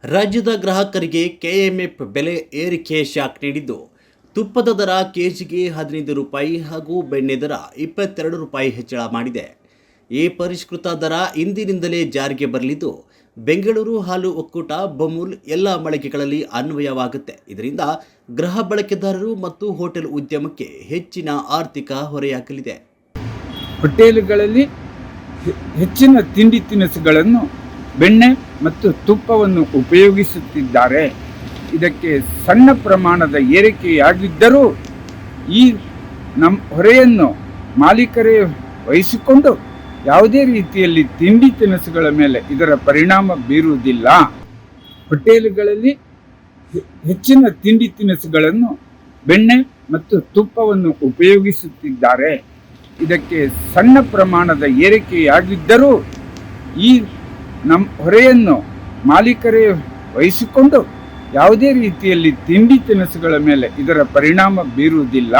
ರಾಜ್ಯದ ಗ್ರಾಹಕರಿಗೆ ಕೆಎಂಎಫ್ ಬೆಲೆ ಏರಿಕೆ ಶಾಕ್ ನೀಡಿದ್ದು, ತುಪ್ಪದ ದರ ಕೆಜಿಗೆ 15 ರೂಪಾಯಿ ಹಾಗೂ ಬೆಣ್ಣೆ ದರ 22 ರೂಪಾಯಿ ಹೆಚ್ಚಳ ಮಾಡಿದೆ. ಈ ಪರಿಷ್ಕೃತ ದರ ಇಂದಿನಿಂದಲೇ ಜಾರಿಗೆ ಬರಲಿದ್ದು, ಬೆಂಗಳೂರು ಹಾಲು ಒಕ್ಕೂಟ, ಬಮೂಲ್ ಎಲ್ಲ ಮಳಿಗೆಗಳಲ್ಲಿ ಅನ್ವಯವಾಗುತ್ತೆ. ಇದರಿಂದ ಗೃಹ ಬಳಕೆದಾರರು ಮತ್ತು ಹೋಟೆಲ್ ಉದ್ಯಮಕ್ಕೆ ಹೆಚ್ಚಿನ ಆರ್ಥಿಕ ಹೊರೆಯಾಗಲಿದೆ. ಹೋಟೆಲ್ಗಳಲ್ಲಿ ಹೆಚ್ಚಿನ ತಿಂಡಿ ತಿನಿಸುಗಳನ್ನು ಬೆಣ್ಣೆ ಮತ್ತು ತುಪ್ಪವನ್ನು ಉಪಯೋಗಿಸುತ್ತಿದ್ದಾರೆ. ಇದಕ್ಕೆ ಸಣ್ಣ ಪ್ರಮಾಣದ ಏರಿಕೆಯಾಗಿದ್ದರೂ ಈ ಹೊರೆಯನ್ನು ಮಾಲೀಕರೇ ವಹಿಸಿಕೊಂಡು ಯಾವುದೇ ರೀತಿಯಲ್ಲಿ ತಿಂಡಿ ತಿನಿಸುಗಳ ಮೇಲೆ ಇದರ ಪರಿಣಾಮ ಬೀರುವುದಿಲ್ಲ. ಹೋಟೆಲ್ಗಳಲ್ಲಿ ಹೆಚ್ಚಿನ ತಿಂಡಿ ತಿನಿಸುಗಳನ್ನು ಬೆಣ್ಣೆ ಮತ್ತು ತುಪ್ಪವನ್ನು ಉಪಯೋಗಿಸುತ್ತಿದ್ದಾರೆ. ಇದಕ್ಕೆ ಸಣ್ಣ ಪ್ರಮಾಣದ ಏರಿಕೆಯಾಗಿದ್ದರೂ ಈ ಹೊರೆಯನ್ನು ಮಾಲೀಕರೇ ವಹಿಸಿಕೊಂಡು ಯಾವುದೇ ರೀತಿಯಲ್ಲಿ ತಿಂಡಿ ತಿನಿಸುಗಳ ಮೇಲೆ ಇದರ ಪರಿಣಾಮ ಬೀರುವುದಿಲ್ಲ.